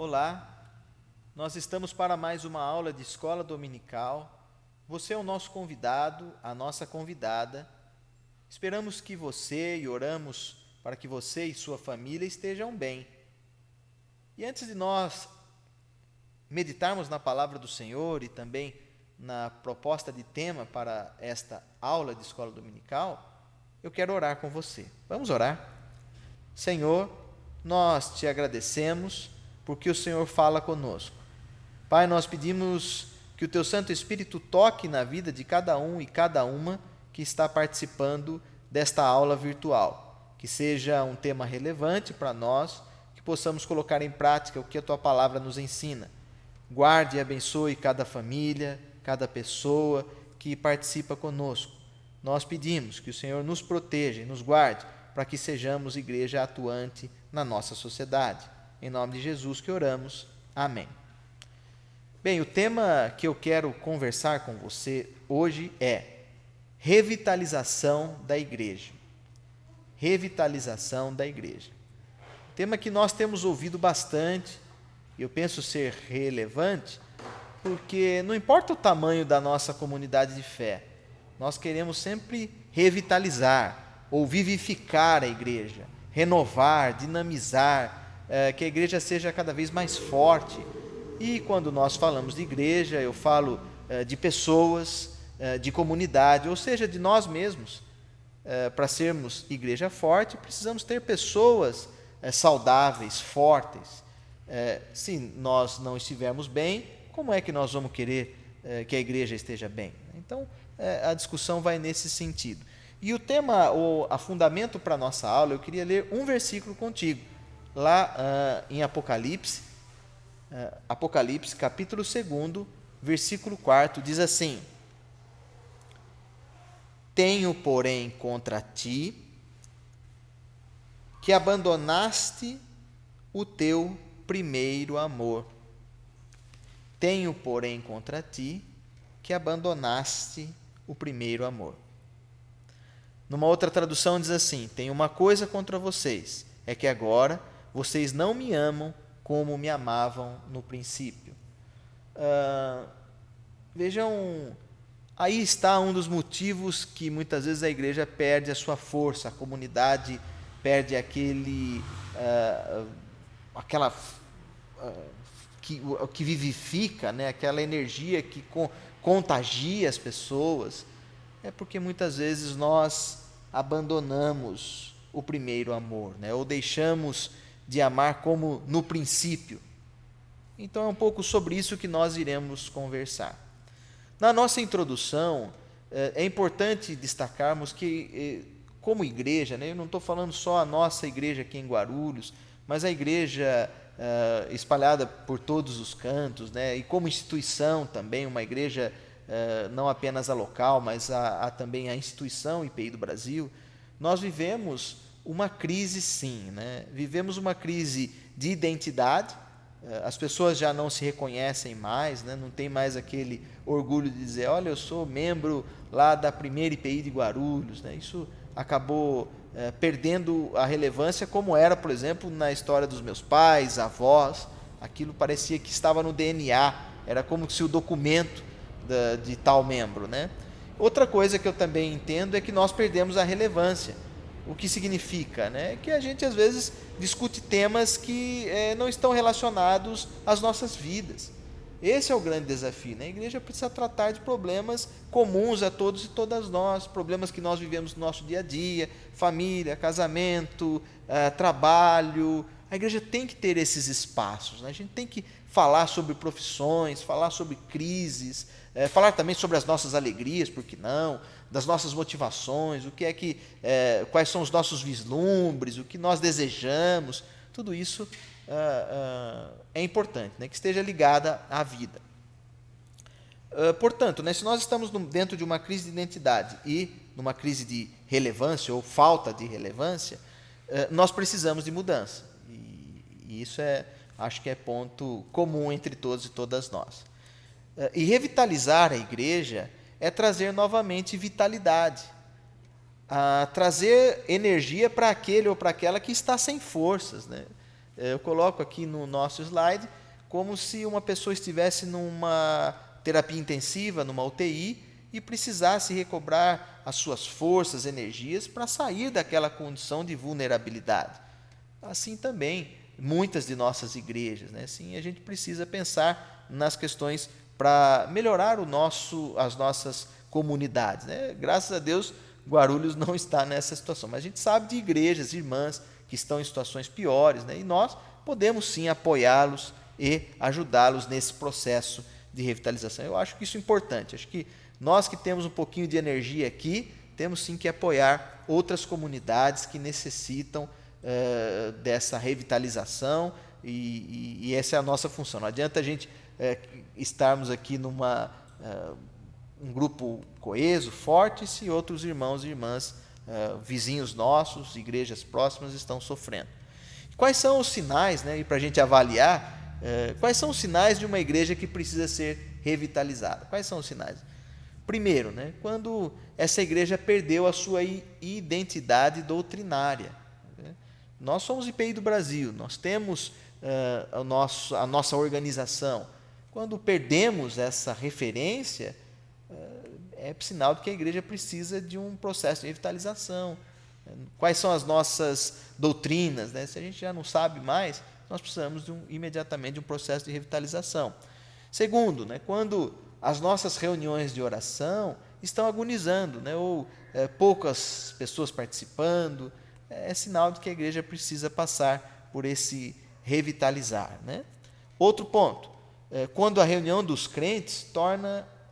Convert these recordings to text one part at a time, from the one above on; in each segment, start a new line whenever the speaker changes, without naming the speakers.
Olá, nós estamos para mais uma aula de escola dominical. Você é o nosso convidado, a nossa convidada. Esperamos que você e oramos para que você e sua família estejam bem. E antes de nós meditarmos na palavra do Senhor e também na proposta de tema para esta aula de escola dominical, eu quero orar com você. Vamos orar? Senhor, nós te agradecemos porque o Senhor fala conosco. Pai, nós pedimos que o Teu Santo Espírito toque na vida de cada um e cada uma que está participando desta aula virtual, que seja um tema relevante para nós, que possamos colocar em prática o que a Tua Palavra nos ensina. Guarde e abençoe cada família, cada pessoa que participa conosco. Nós pedimos que o Senhor nos proteja e nos guarde para que sejamos igreja atuante na nossa sociedade. Em nome de Jesus que oramos. Amém. Bem, o tema que eu quero conversar com você hoje é revitalização da igreja. Revitalização da igreja. Tema que nós temos ouvido bastante, eu penso ser relevante, porque não importa o tamanho da nossa comunidade de fé, nós queremos sempre revitalizar ou vivificar a igreja, renovar, dinamizar, que a igreja seja cada vez mais forte. E quando nós falamos de igreja, eu falo de pessoas, de comunidade, ou seja, de nós mesmos. Para sermos igreja forte, precisamos ter pessoas saudáveis, fortes. Se nós não estivermos bem, como é que nós vamos querer que a igreja esteja bem? Então, a discussão vai nesse sentido. E o tema, o fundamento para a nossa aula, eu queria ler um versículo contigo, lá em Apocalipse, Apocalipse, capítulo 2, versículo 4, diz assim: Tenho, porém, contra ti que abandonaste o teu primeiro amor. Tenho, porém, contra ti que abandonaste o primeiro amor. Numa outra tradução diz assim: Tenho uma coisa contra vocês, é que agora vocês não me amam como me amavam no princípio. Vejam, aí está um dos motivos que muitas vezes a igreja perde a sua força, a comunidade perde aquela que vivifica, né? Aquela energia que contagia as pessoas. É porque muitas vezes nós abandonamos o primeiro amor, né? Ou deixamos de amar como no princípio. Então é um pouco sobre isso que nós iremos conversar. Na nossa introdução, é importante destacarmos que, como igreja, né, eu não estou falando só a nossa igreja aqui em Guarulhos, mas a igreja espalhada por todos os cantos, né, e como instituição também, uma igreja não apenas a local, mas também a instituição IPI do Brasil, nós vivemos uma crise, sim, né? Vivemos uma crise de identidade. As pessoas já não se reconhecem mais, né? Não tem mais aquele orgulho de dizer, olha, eu sou membro lá da primeira IPI de Guarulhos, né? Isso acabou perdendo a relevância como era, por exemplo, na história dos meus pais, avós. Aquilo parecia que estava no DNA, era como se o documento de tal membro, né? Outra coisa que eu também entendo é que nós perdemos a relevância. O que significa? Né? Que a gente às vezes discute temas que não estão relacionados às nossas vidas. Esse é o grande desafio, né? A igreja precisa tratar de problemas comuns a todos e todas nós, problemas que nós vivemos no nosso dia a dia, família, casamento, trabalho. A igreja tem que ter esses espaços, né? A gente tem que falar sobre profissões, falar sobre crises, falar também sobre as nossas alegrias, por que não, das nossas motivações, quais são os nossos vislumbres, o que nós desejamos. Tudo isso é importante, né, que esteja ligada à vida. Portanto, né, se nós estamos dentro de uma crise de identidade e numa crise de relevância ou falta de relevância, nós precisamos de mudança. E isso acho que é ponto comum entre todos e todas nós. E revitalizar a igreja é trazer novamente vitalidade, trazer energia para aquele ou para aquela que está sem forças, né? eu coloco aqui no nosso slide, como se uma pessoa estivesse numa terapia intensiva, numa UTI, e precisasse recobrar as suas forças, energias para sair daquela condição de vulnerabilidade. Assim também, muitas de nossas igrejas, né? Sim, a gente precisa pensar nas questões para melhorar as nossas comunidades, né? Graças a Deus, Guarulhos não está nessa situação, mas a gente sabe de igrejas, irmãs, que estão em situações piores, né? E nós podemos sim apoiá-los e ajudá-los nesse processo de revitalização. Eu acho que isso é importante. Acho que nós que temos um pouquinho de energia aqui, temos sim que apoiar outras comunidades que necessitam dessa revitalização e essa é a nossa função. Não adianta a gente estarmos aqui um grupo coeso, forte, se outros irmãos e irmãs, vizinhos nossos, igrejas próximas, estão sofrendo. Quais são os sinais, né, e para a gente avaliar, quais são os sinais de uma igreja que precisa ser revitalizada? Quais são os sinais? Primeiro, né, quando essa igreja perdeu a sua identidade doutrinária. Né? Nós somos IPI do Brasil, nós temos a nossa organização. Quando perdemos essa referência, é sinal de que a igreja precisa de um processo de revitalização. Quais são as nossas doutrinas? Né? Se a gente já não sabe mais, nós precisamos imediatamente de um processo de revitalização. Segundo, né, quando as nossas reuniões de oração estão agonizando, né, ou poucas pessoas participando, é sinal de que a igreja precisa passar por esse revitalizar. Né? Outro ponto, quando a reunião dos crentes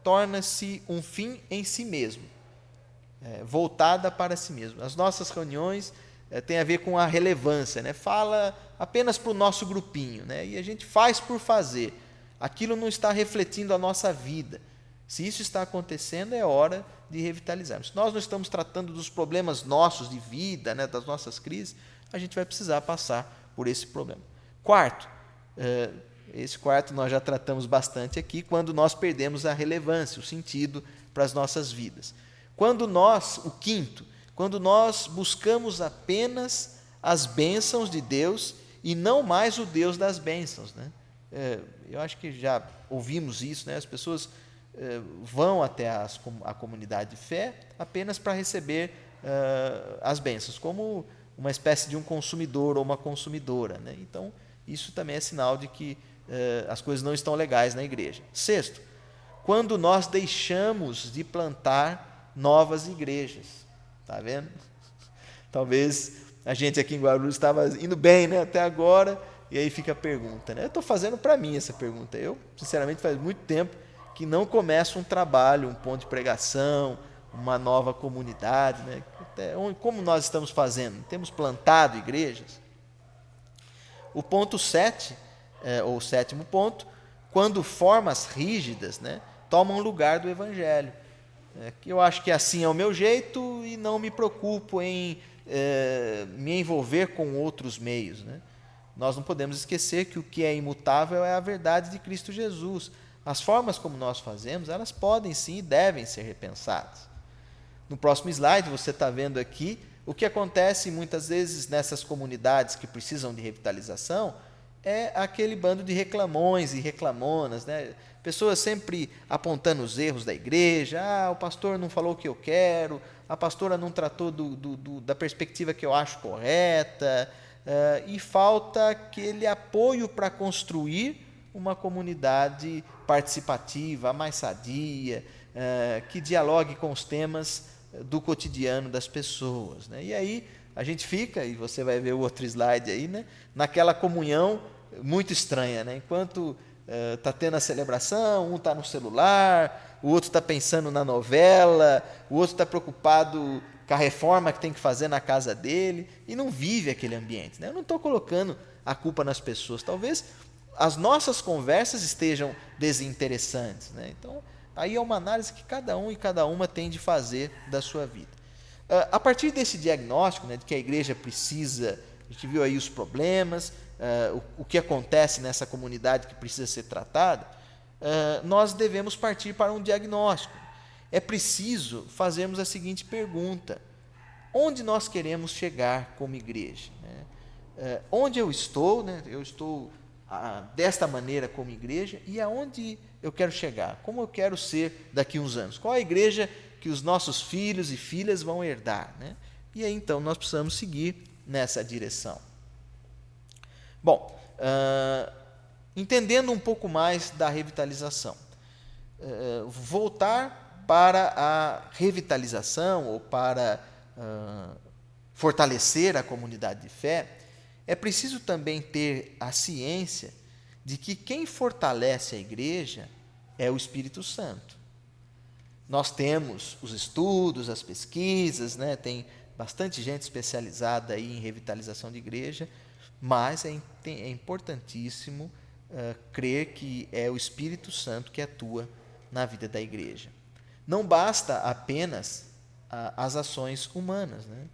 torna-se um fim em si mesmo, voltada para si mesmo. As nossas reuniões têm a ver com a relevância, né? Fala apenas para o nosso grupinho, né? E a gente faz por fazer. Aquilo não está refletindo a nossa vida. Se isso está acontecendo, é hora de revitalizarmos. Se nós não estamos tratando dos problemas nossos de vida, né, das nossas crises, a gente vai precisar passar por esse problema. Quarto, esse quarto nós já tratamos bastante aqui, quando nós perdemos a relevância, o sentido para as nossas vidas. O quinto, quando nós buscamos apenas as bênçãos de Deus e não mais o Deus das bênçãos, né? Eu acho que já ouvimos isso, né? As pessoas vão até a comunidade de fé apenas para receber as bênçãos, como uma espécie de um consumidor ou uma consumidora, né? Então, isso também é sinal de que as coisas não estão legais na igreja. Sexto, quando nós deixamos de plantar novas igrejas. Está vendo? Talvez a gente aqui em Guarulhos estava indo bem, né, até agora, e aí fica a pergunta. Né? Eu estou fazendo para mim essa pergunta. Eu, sinceramente, faz muito tempo que não começo um trabalho, um ponto de pregação, uma nova comunidade. Né? Como nós estamos fazendo? Temos plantado igrejas? O ponto 7, ou o sétimo ponto, quando formas rígidas, né, tomam lugar do Evangelho. Que eu acho que assim é o meu jeito e não me preocupo em me envolver com outros meios. Né? Nós não podemos esquecer que o que é imutável é a verdade de Cristo Jesus. As formas como nós fazemos, elas podem sim e devem ser repensadas. No próximo slide, você está vendo aqui o que acontece muitas vezes nessas comunidades que precisam de revitalização, é aquele bando de reclamões e reclamonas, né? Pessoas sempre apontando os erros da igreja. O pastor não falou o que eu quero, a pastora não tratou da perspectiva que eu acho correta, e falta aquele apoio para construir uma comunidade participativa, mais sadia, que dialogue com os temas do cotidiano das pessoas. Né? E aí a gente fica, e você vai ver o outro slide aí, né? Naquela comunhão muito estranha, né? Enquanto está tendo a celebração, um está no celular, o outro está pensando na novela, o outro está preocupado com a reforma que tem que fazer na casa dele, e não vive aquele ambiente. Né? Eu não estou colocando a culpa nas pessoas, talvez as nossas conversas estejam desinteressantes. Né? Então, aí é uma análise que cada um e cada uma tem de fazer da sua vida. A partir desse diagnóstico, né, de que a igreja precisa, a gente viu aí os problemas, o que acontece nessa comunidade que precisa ser tratada, nós devemos partir para um diagnóstico. É preciso fazermos a seguinte pergunta: onde nós queremos chegar como igreja? onde eu estou, né? Eu estou desta maneira como igreja, e aonde eu quero chegar, como eu quero ser daqui a uns anos, qual a igreja que os nossos filhos e filhas vão herdar, né? E aí então nós precisamos seguir nessa direção. Bom, entendendo um pouco mais da revitalização, voltar para a revitalização ou para fortalecer a comunidade de fé, é preciso também ter a ciência de que quem fortalece a igreja é o Espírito Santo. Nós temos os estudos, as pesquisas, né? Tem bastante gente especializada aí em revitalização de igreja, mas é importantíssimo crer que é o Espírito Santo que atua na vida da igreja. Não basta apenas as ações humanas, né?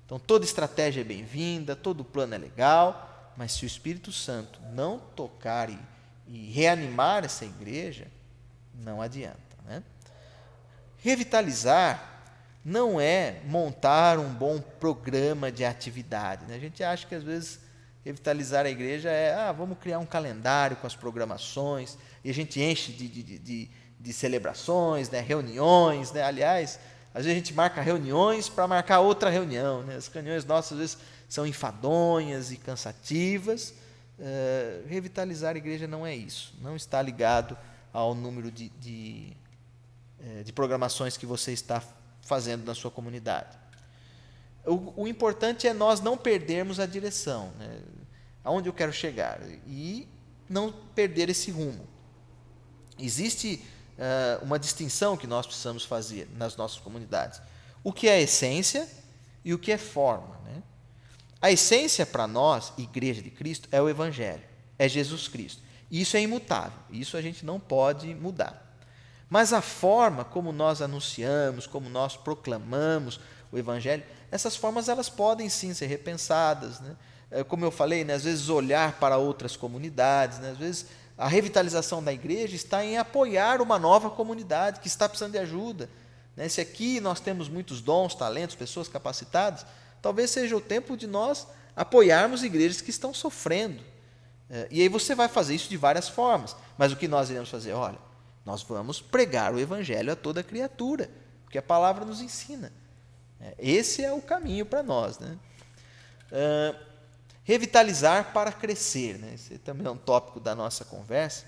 Então, toda estratégia é bem-vinda, todo plano é legal, mas se o Espírito Santo não tocar e reanimar essa igreja, não adianta, né? Revitalizar não é montar um bom programa de atividade, né? A gente acha que, às vezes, revitalizar a igreja é, vamos criar um calendário com as programações, e a gente enche de celebrações, né? Reuniões, né? Aliás, às vezes a gente marca reuniões para marcar outra reunião, né? As reuniões nossas, às vezes, são enfadonhas e cansativas. Revitalizar a igreja não é isso. Não está ligado ao número de programações que você está fazendo na sua comunidade. O importante é nós não perdermos a direção, né? Aonde eu quero chegar, e não perder esse rumo. Existe uma distinção que nós precisamos fazer nas nossas comunidades. O que é essência e o que é forma, né? A essência para nós, Igreja de Cristo, é o Evangelho, é Jesus Cristo. Isso é imutável, isso a gente não pode mudar. Mas a forma como nós anunciamos, como nós proclamamos o Evangelho, essas formas elas podem sim ser repensadas, né? Como eu falei, né, às vezes olhar para outras comunidades, né, às vezes a revitalização da igreja está em apoiar uma nova comunidade que está precisando de ajuda, né? Se aqui nós temos muitos dons, talentos, pessoas capacitadas, talvez seja o tempo de nós apoiarmos igrejas que estão sofrendo. E aí você vai fazer isso de várias formas, mas o que nós iremos fazer? Olha, nós vamos pregar o Evangelho a toda criatura, porque a palavra nos ensina. Esse é o caminho para nós, né? Revitalizar para crescer, né? Esse também é um tópico da nossa conversa.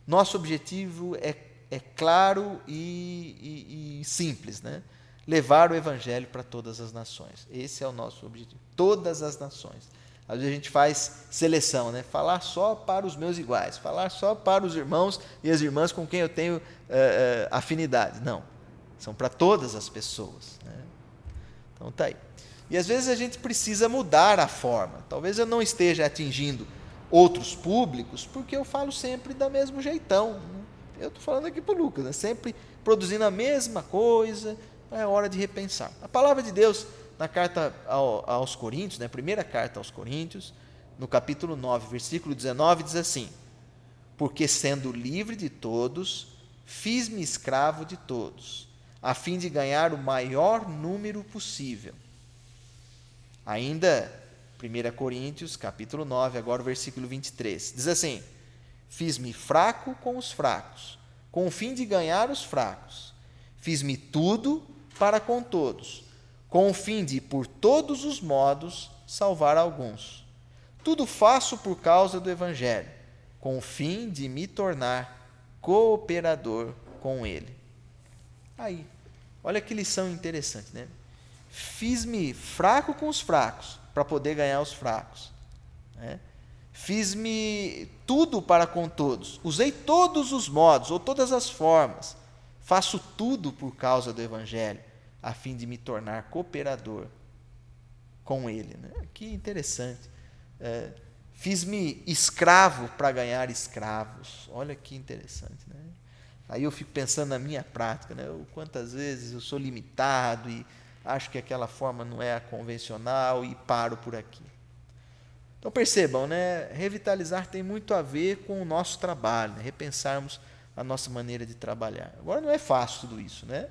Nosso objetivo é claro e simples, né? Levar o Evangelho para todas as nações. Esse é o nosso objetivo. Todas as nações. Às vezes a gente faz seleção, né? Falar só para os meus iguais, falar só para os irmãos e as irmãs com quem eu tenho afinidade. Não, são para todas as pessoas, né? Então tá aí. E às vezes a gente precisa mudar a forma. Talvez eu não esteja atingindo outros públicos, porque eu falo sempre da mesmo jeitão, né? Eu estou falando aqui para o Lucas, né? Sempre produzindo a mesma coisa. É hora de repensar. A palavra de Deus, na carta aos Coríntios, na primeira carta aos Coríntios, no capítulo 9, versículo 19, diz assim: porque sendo livre de todos, fiz-me escravo de todos, a fim de ganhar o maior número possível. Ainda, 1 Coríntios, capítulo 9, agora o versículo 23, diz assim: fiz-me fraco com os fracos, com o fim de ganhar os fracos. Fiz-me tudo para com todos, com o fim de, por todos os modos, salvar alguns. Tudo faço por causa do Evangelho, com o fim de me tornar cooperador com ele. Aí, olha que lição interessante, né? Fiz-me fraco com os fracos, para poder ganhar os fracos, né? Fiz-me tudo para com todos, usei todos os modos, ou todas as formas, faço tudo por causa do Evangelho, a fim de me tornar cooperador com ele, né? Que interessante. Fiz-me escravo para ganhar escravos. Olha que interessante, né? Aí eu fico pensando na minha prática, né? Quantas vezes eu sou limitado e acho que aquela forma não é a convencional e paro por aqui. Então percebam, né? Revitalizar tem muito a ver com o nosso trabalho, né? Repensarmos a nossa maneira de trabalhar. Agora não é fácil tudo isso, né?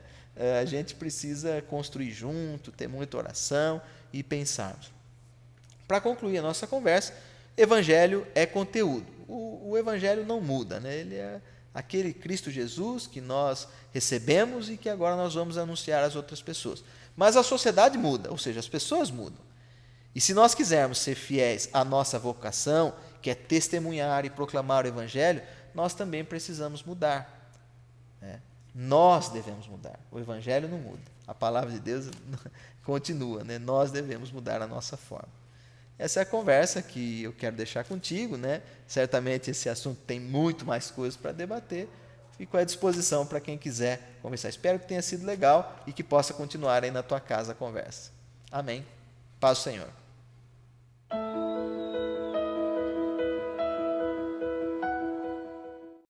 A gente precisa construir junto, ter muita oração e pensarmos. para concluir a nossa conversa, Evangelho é conteúdo. O Evangelho não muda, né? Ele é aquele Cristo Jesus que nós recebemos e que agora nós vamos anunciar às outras pessoas. Mas a sociedade muda, ou seja, as pessoas mudam. E se nós quisermos ser fiéis à nossa vocação, que é testemunhar e proclamar o Evangelho, nós também precisamos mudar. Né? Nós devemos mudar. O Evangelho não muda. A palavra de Deus continua. Né? Nós devemos mudar a nossa forma. Essa é a conversa que eu quero deixar contigo. Né? Certamente esse assunto tem muito mais coisas para debater. Fico à disposição para quem quiser conversar. Espero que tenha sido legal e que possa continuar aí na tua casa a conversa. Amém. Paz do Senhor.